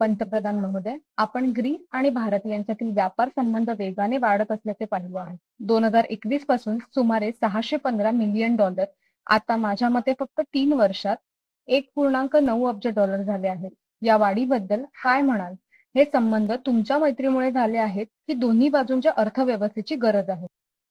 पंतप्रधान महोदय, आपण ग्रीस आणि भारत यांच्यातील व्यापार संबंध वेगाने वाढत असल्याचे पाहिले आहे. 2021 पासून सुमारे $615 मिलियन आता माझ्या मते फक्त 3 वर्षात $1.9 अब्ज झाले आहेत. या वाढीबद्दल काय म्हणाल? हे संबंध तुमच्या मैत्रीमुळे झाले आहेत की दोन्ही बाजूंच्या अर्थव्यवस्थेची गरज आहे?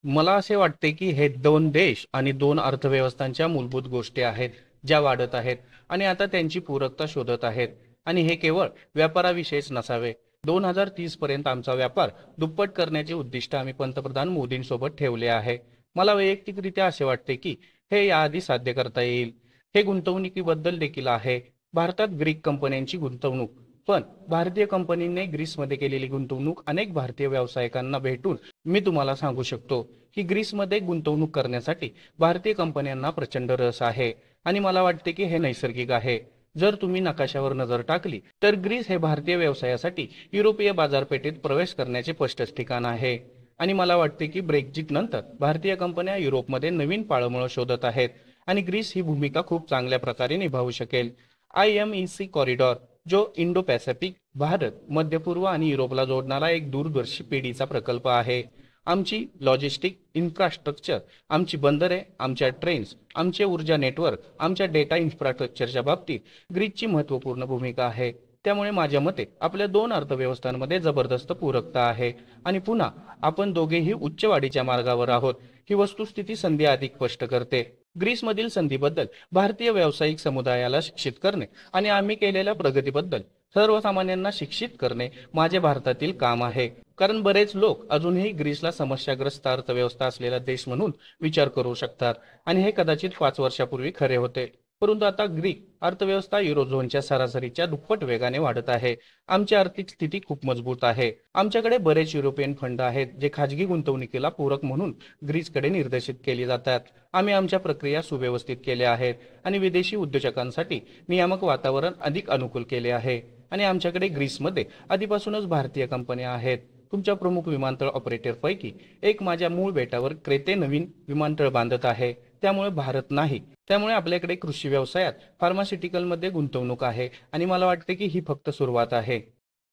मला असे वाटते की हे दोन देश आणि दोन अर्थव्यवस्थांच्या मूलभूत गोष्टी आहेत ज्या वाढत आहेत आणि आता त्यांची पूरकता शोधत आहेत. आणि हे केवळ व्यापाराविषयीच नसावे. 2030 पर्यंत आमचा व्यापार दुप्पट करण्याचे उद्दिष्ट आम्ही पंतप्रधान मोदींसोबत ठेवले आहे. मला वैयक्तिकरित्या असे वाटते की हे याआधी साध्य करता येईल. हे गुंतवणुकीबद्दल देखील आहे. भारतात ग्रीक कंपन्यांची गुंतवणूक, पण भारतीय कंपनीने ग्रीसमध्ये केलेली गुंतवणूक अनेक भारतीय व्यावसायिकांना भेटून मी तुम्हाला सांगू शकतो की ग्रीसमध्ये गुंतवणूक करण्यासाठी भारतीय कंपन्यांना प्रचंड रस आहे आणि मला वाटते की हे नैसर्गिक आहे. जर तुम्ही नकाशावर नजर टाकली तर ग्रीस हे भारतीय व्यवसायासाठी युरोपीय बाजारपेठेत प्रवेश करण्याचे स्पष्ट ठिकाण आहे. आणि मला वाटते की ब्रेक्झिट नंतर भारतीय कंपन्या युरोपमध्ये नवीन पाळंमुळं शोधत आहेत आणि ग्रीस ही भूमिका खूप चांगल्या प्रकारे निभावू शकेल. IMEC कॉरिडॉर, जो इंडो पॅसिफिक, भारत, मध्य पूर्व आणि युरोपला जोडणारा एक दूरदर्शी पिढीचा प्रकल्प आहे. आमची लॉजिस्टिक इन्फ्रास्ट्रक्चर, आमची बंदरे, आमच्या ट्रेन्स, आमचे ऊर्जा नेटवर्क, आमच्या डेटा इन्फ्रास्ट्रक्चरच्या बाबतीत ग्रीसची महत्त्वपूर्ण भूमिका आहे. त्यामुळे माझ्या मते आपल्या दोन अर्थव्यवस्थांमध्ये जबरदस्त पूरकता आहे. आणि पुन्हा आपण दोघेही उच्च वाढीच्या मार्गावर आहोत. ही वस्तुस्थिती संधी अधिक स्पष्ट करते. ग्रीसमधील संधीबद्दल भारतीय व्यावसायिक समुदायाला शिक्षित करणे आणि आम्ही केलेल्या प्रगतीबद्दल सर्वसामान्यांना शिक्षित करणे माझे भारतातील काम आहे. कारण बरेच लोक अजूनही ग्रीसला समस्याग्रस्त अर्थव्यवस्था असलेला देश म्हणून विचार करू शकतात आणि हे कदाचित 5 वर्षापूर्वी खरे होते. परंतु आता ग्रीक अर्थव्यवस्था युरोझोनच्या सरासरीच्या दुप्पट वेगाने वाढत आहे. आमची आर्थिक स्थिती खूप मजबूत आहे. आमच्याकडे बरेच युरोपियन फंड आहेत जे खाजगी गुंतवणुकीला पूरक म्हणून ग्रीसकडे निर्देशित केले जातात. आम्ही आमच्या प्रक्रिया सुव्यवस्थित केल्या आहेत आणि विदेशी उद्योजकांसाठी नियामक वातावरण अधिक अनुकूल केले आहे. आणि आमच्याकडे ग्रीसमध्ये आधीपासूनच भारतीय कंपन्या आहेत. तुमच्या प्रमुख विमानतळ ऑपरेटरपैकी एक माझ्या मूळ बेटावर क्रेते नवीन विमानतळ बांधत आहे. त्यामुळे भारत नाही. त्यामुळे आपल्याकडे कृषी व्यवसायात, फार्मास्युटिकलमध्ये गुंतवणूक आहे आणि मला वाटते की ही फक्त सुरुवात आहे.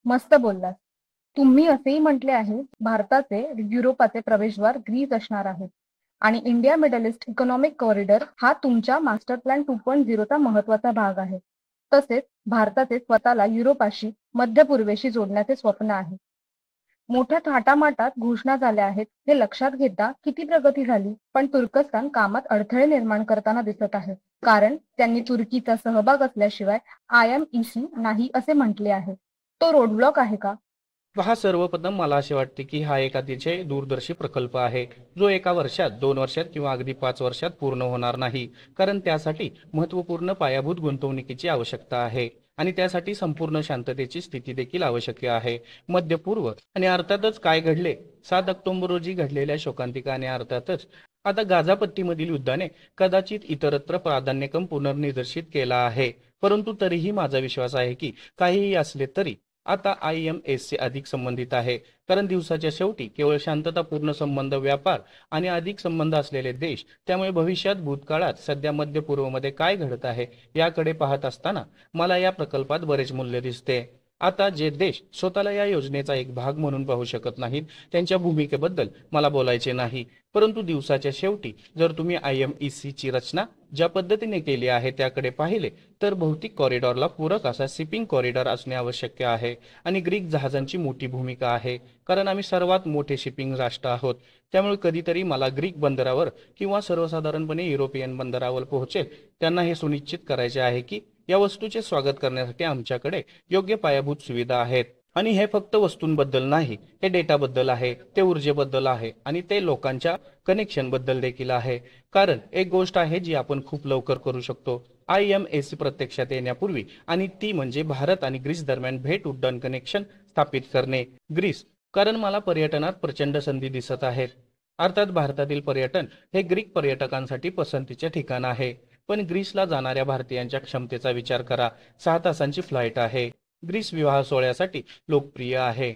मस्त बोललात. तुम्ही असेही म्हटले आहे, भारताचे युरोपाचे प्रवेशद्वार ग्रीस असणार आहे आणि India middle east economic corridor हा तुमच्या मास्टर प्लॅन 2.0 चा महत्वाचा भाग आहे. तसेच भारताचे स्वतःला युरोपाशी, मध्य पूर्वेशी जोडण्याचे स्वप्न आहे. मोठ्या थाटामाटात घोषणा झाल्या आहेत हे लक्षात घेता किती प्रगती झाली, पण तुर्कस्तान कामात अडथळे निर्माण करताना दिसत आहे. कारण त्यांनी तुर्कीचा सहभाग असल्याशिवाय IMEC नाही असे म्हटले आहे. तो रोडब्लॉक आहे का? पहा, सर्वप्रथम मला असे वाटते की हा एक अतिशय दूरदर्शी प्रकल्प आहे जो एका वर्षात, 2 वर्षात किंवा अगदी 5 वर्षात पूर्ण होणार नाही. कारण त्यासाठी महत्त्वपूर्ण पायाभूत गुंतवणुकीची आवश्यकता आहे आणि त्यासाठी संपूर्ण शांततेची स्थिती देखील आवश्यक आहे. मध्य पूर्व आणि अर्थातच काय घडले 7 ऑक्टोबर रोजी घडलेल्या शोकांतिका आणि अर्थातच आता गाझापट्टीमधील युद्धाने कदाचित इतरत्र प्राधान्यक्रम पुनर्निर्देशित केला आहे. परंतु तरीही माझा विश्वास आहे की काहीही असले तरी आता IMEC अधिक संबंधित आहे. कारण दिवसाच्या शेवटी केवळ शांततापूर्ण संबंध, व्यापार आणि अधिक संबंध असलेले देश. त्यामुळे भविष्यात, भूतकाळात, सध्या मध्य पूर्वमध्ये काय घडत आहे याकडे पाहत असताना मला या प्रकल्पात बरेच मूल्य दिसते. आता जे देश स्वतःला या योजनेचा एक भाग म्हणून पाहू शकत नाहीत त्यांच्या भूमिकेबद्दल मला बोलायचे नाही. परंतु दिवसाच्या शेवटी जर तुम्ही IMEC ची रचना ज्या पद्धतीने केली आहे त्याकडे पाहिले तर भौतिक कॉरिडॉरला पूरक असा शिपिंग कॉरिडॉर असणे आवश्यक आहे. आणि ग्रीक जहाजांची मोठी भूमिका आहे कारण आम्ही सर्वात मोठे शिपिंग राष्ट्र आहोत. त्यामुळे कधीतरी मला ग्रीक बंदरावर किंवा सर्वसाधारणपणे युरोपियन बंदरावर पोहोचेल त्यांना हे सुनिश्चित करायचे आहे की या वस्तूचे स्वागत करण्यासाठी आमच्याकडे योग्य पायाभूत सुविधा आहेत. आणि हे फक्त वस्तूंबद्दल नाही, हे डेटाबद्दल आहे, ते ऊर्जेबद्दल आहे आणि ते लोकांच्या कनेक्शन बद्दल देखील आहे. कारण एक गोष्ट आहे जी आपण खूप लवकर करू शकतो IMEC प्रत्यक्षात येण्यापूर्वी, आणि ती म्हणजे भारत आणि ग्रीस दरम्यान भेट उड्डाण कनेक्शन स्थापित करणे. ग्रीस, कारण मला पर्यटनात प्रचंड संधी दिसत आहेत. अर्थात भारतातील पर्यटन हे ग्रीक पर्यटकांसाठी पसंतीचे ठिकाण आहे. पण ग्रीसला जाणाऱ्या भारतीयांच्या क्षमतेचा विचार करा. 6 तासांची फ्लाईट आहे. ग्रीस विवाह सोहळ्यासाठी लोकप्रिय आहे.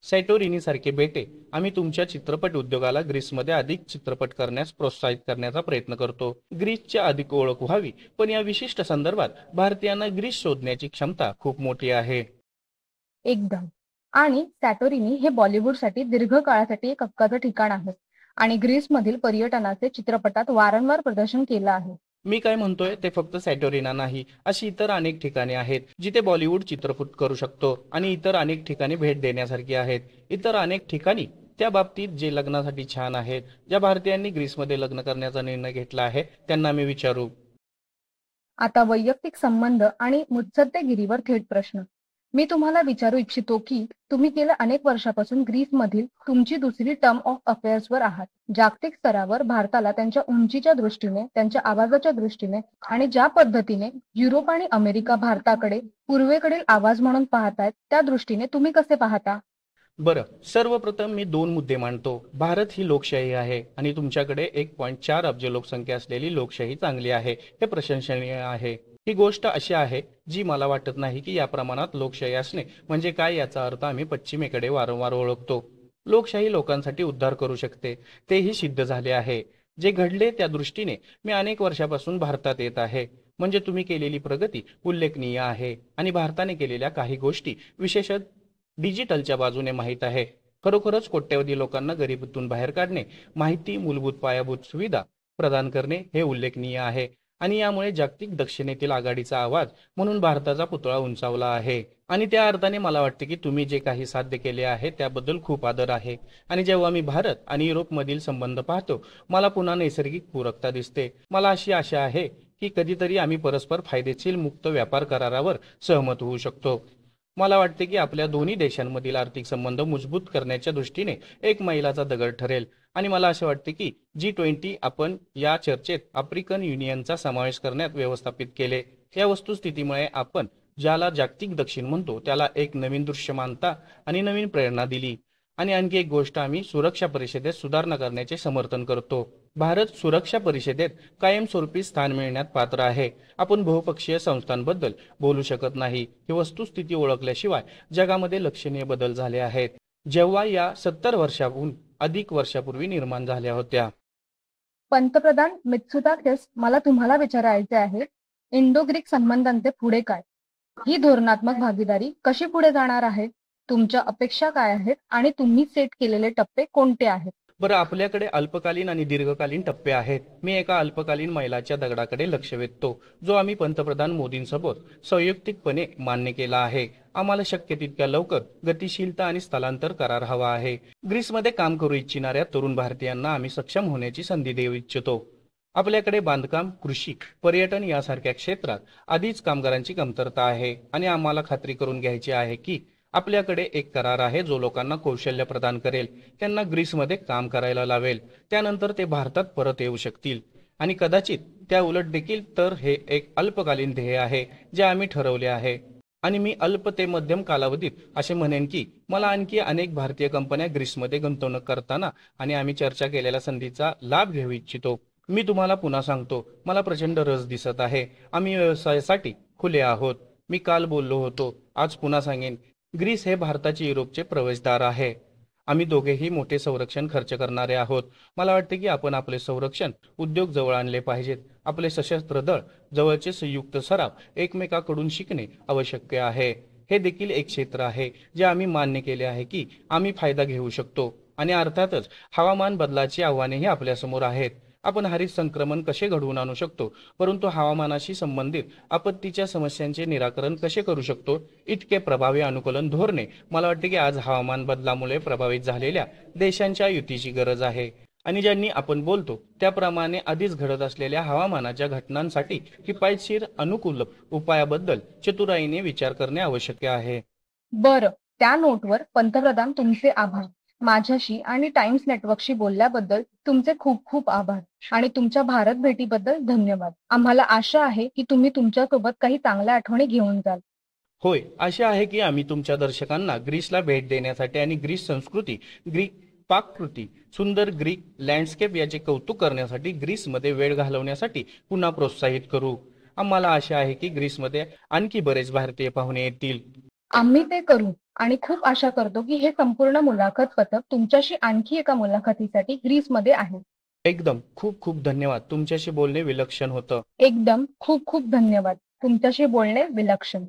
सॅटोरिनी सारखे बेटे. आम्ही तुमच्या चित्रपट उद्योगाला ग्रीसमध्ये अधिक चित्रपट करण्यास प्रोत्साहित करण्याचा प्रयत्न करतो. ग्रीसची अधिक ओळख व्हावी, पण या विशिष्ट संदर्भात भारतीयांना ग्रीस शोधण्याची क्षमता खूप मोठी आहे. एकदम. आणि सॅटोरिनी हे बॉलिवूडसाठी दीर्घकाळासाठी एक हक्काचं ठिकाण आहे आणि ग्रीसमधील पर्यटनाचे चित्रपटात वारंवार प्रदर्शन केलं आहे. मी काय म्हणतोय ते फक्त सॅटोरिना नाही, अशी इतर अनेक ठिकाणे आहेत जिथे बॉलिवूड चित्रपट करू शकतो आणि इतर अनेक ठिकाणी भेट देण्यासारखी आहेत. इतर अनेक ठिकाणी त्या बाबतीत जे लग्नासाठी छान आहेत, ज्या भारतीयांनी ग्रीसमध्ये लग्न करण्याचा निर्णय घेतला आहे त्यांना मी विचारू. आता वैयक्तिक संबंध आणि मुत्सद्देगिरीवर थेट प्रश्न. मी तुम्हाला विचारू इच्छितो की तुम्ही गेल्या अनेक वर्षापासून ग्रीसमधील तुमची दुसरी टर्म ऑफ अफेअर्सवर आहात. जागतिक स्तरावर भारताला त्यांच्या उंचीच्या दृष्टीने, त्यांच्या आवाजाच्या दृष्टीने आणि ज्या पद्धतीने युरोप आणि अमेरिका भारताकडे पूर्वेकडील आवाज म्हणून पाहतायत त्या दृष्टीने तुम्ही कसे पाहता? बरं, सर्वप्रथम मी दोन मुद्दे मांडतो. भारत ही लोकशाही आहे आणि तुमच्याकडे 1.4 अब्ज लोकसंख्या असलेली लोकशाही चांगली आहे, हे प्रशंसनीय आहे. ही गोष्ट अशी आहे जी मला वाटत नाही की या प्रमाणात लोकशाही असणे म्हणजे काय याचा अर्थ आम्ही पश्चिमेकडे वारंवार ओळखतो. लोकशाही लोकांसाठी उद्धार करू शकते, तेही सिद्ध झाले आहे. जे घडले त्या दृष्टीने मी अनेक वर्षापासून भारतात येत आहे. म्हणजे तुम्ही केलेली प्रगती उल्लेखनीय आहे आणि भारताने केलेल्या काही गोष्टी विशेषतः डिजिटलच्या बाजूने माहीत आहे. खरोखरच कोट्यवधी लोकांना गरिबीतून बाहेर काढणे, माहिती, मूलभूत पायाभूत सुविधा प्रदान करणे हे उल्लेखनीय आहे आणि यामुळे जागतिक दक्षिणेतील आघाडीचा आवाज म्हणून भारताचा पुतळा उंचावला आहे. आणि त्या अर्थाने मला वाटते की तुम्ही जे काही साध्य केले आहे त्याबद्दल खूप आदर आहे. आणि जेव्हा मी भारत आणि युरोपमधील संबंध पाहतो मला पुन्हा नैसर्गिक पूरकता दिसते. मला अशी आशा आहे की कधीतरी आम्ही परस्पर फायदेशीर मुक्त व्यापार करारावर सहमत होऊ शकतो. मला वाटते की आपल्या दोन्ही देशांमधील आर्थिक संबंध मजबूत करण्याच्या दृष्टीने एक मैलाचा दगड ठरेल. आणि मला असे वाटते की G20 आपण या चर्चेत आफ्रिकन युनियनचा समावेश करण्यात व्यवस्थापित केले. या वस्तुस्थितीमुळे आपण ज्याला जागतिक दक्षिण म्हणतो त्याला एक नवीन दृश्यमानता आणि नवीन प्रेरणा दिली. आणि आणखी एक गोष्ट, आम्ही सुरक्षा परिषदेत सुधारणा करण्याचे समर्थन करतो. भारत सुरक्षा परिषदेत कायमस्वरूपी स्थान मिळण्यात पात्र आहे. आपण बहुपक्षीय संस्थांबद्दल बोलू शकत नाही. ही वस्तुस्थिती ओळखल्याशिवाय जगामध्ये लक्षणीय बदल झाले आहेत, जेव्हा या 70 वर्षाहून अधिक वर्षापूर्वी निर्माण झाल्या होत्या. पंतप्रधान मित्सोताकिस, मला तुम्हाला विचारायचे आहे, इंडो ग्रीक संबंधांचे पुढे काय? ही धोरणात्मक भागीदारी कशी पुढे जाणार आहे? तुमच्या अपेक्षा काय आहेत आणि तुम्ही सेट केलेले टप्पे कोणते आहेत? बरं, आपल्याकडे अल्पकालीन आणि दीर्घकालीन टप्पे आहेत. मी एका अल्पकालीन मैलाच्या दगडाकडे लक्ष वेधतो, जो आम्ही पंतप्रधान मोदींसोबत संयुक्तिकपणे मान्य केला आहे. आम्हाला शक्य तितक्या लवकर गतिशीलता आणि स्थलांतर करार हवा आहे. ग्रीसमध्ये काम करू इच्छिणाऱ्या तरुण भारतीयांना आम्ही सक्षम होण्याची संधी देऊ इच्छितो. आपल्याकडे बांधकाम, कृषी, पर्यटन यासारख्या क्षेत्रात आधीच कामगारांची कमतरता आहे आणि आम्हाला खात्री करून घ्यायची आहे की आपल्याकडे एक करार आहे जो लोकांना कौशल्य प्रदान करेल, त्यांना ग्रीसमध्ये काम करायला लावेल, त्यानंतर ते भारतात परत येऊ शकतील. आणि कदाचित त्या उलट देखील. तर हे एक अल्पकालीन ध्येय आहे जे आम्ही ठरवले आहे. आणि मी अल्प ते मध्यम कालावधीत असे म्हणेन की मला आणखी अनेक भारतीय कंपन्या ग्रीसमध्ये गुंतवणूक करताना आणि आम्ही चर्चा केलेल्या संधीचा लाभ घेऊ इच्छितो. मी तुम्हाला पुन्हा सांगतो, मला प्रचंड रस दिसत आहे. आम्ही व्यवसायासाठी खुले आहोत. मी काल बोललो होतो, आज पुन्हा सांगेन, ग्रीस हे भारताचे युरोपचे प्रवेशद्वार आहे. आम्ही दोघेही मोठे संरक्षण खर्च करणारे आहोत. मला वाटते की आपण आपले संरक्षण उद्योग जवळ आणले पाहिजेत. आपले सशस्त्र दळ जवळचे संयुक्त सराव एकमेकांकडून शिकणे आवश्यक आहे. हे देखील एक क्षेत्र आहे जे आम्ही मान्य केले आहे की आम्ही फायदा घेऊ शकतो. आणि अर्थातच हवामान बदलाची आव्हानेही आपल्यासमोर आहेत. आपण हरित संक्रमण कसे घडवून आणू शकतो, परंतु हवामानाशी संबंधित आपत्तीच्या समस्यांचे निराकरण कसे करू शकतो, इतके प्रभावी अनुकूलन धोरणे मला वाटते की आज हवामान बदलामुळे प्रभावित झालेल्या देशांच्या युतीची गरज आहे. आणि ज्यांनी आपण बोलतो त्याप्रमाणे आधीच घडत असलेल्या हवामानाच्या घटनांसाठी किफायतशीर अनुकूल उपायाबद्दल चतुराईने विचार करणे आवश्यक आहे. बरं, त्या नोटवर पंतप्रधान, तुमचे आभार. माझ्याशी आणि टाइम्स नेटवर्कशी बोलल्याबद्दल तुमचे खूप खूप आभार आणि तुमच्या भारत भेटीबद्दल धन्यवाद. आम्हाला आशा आहे की तुम्ही तुमच्यासोबत काही चांगल्या आठवणी घेऊन जाल. होय, आशा आहे की आम्ही तुमच्या दर्शकांना ग्रीसला भेट देण्यासाठी आणि ग्रीस संस्कृती, ग्रीक पाककृती, सुंदर ग्रीक लँडस्केप याचे कौतुक करण्यासाठी ग्रीसमध्ये वेळ घालवण्यासाठी पुन्हा प्रोत्साहित करू. आम्हाला आशा आहे की ग्रीसमध्ये आणखी बरेच भारतीय पाहुणे येतील. आम्ही ते करू आणि खूप आशा करतो की हे संपूर्ण मुलाखत पथक तुमच्याशी आणखी एका मुलाखतीसाठी ग्रीसमध्ये आहे. एकदम खूप खूप धन्यवाद. तुमच्याशी बोलणे विलक्षण होतं. एकदम खूप खूप धन्यवाद. तुमच्याशी बोलणे विलक्षण.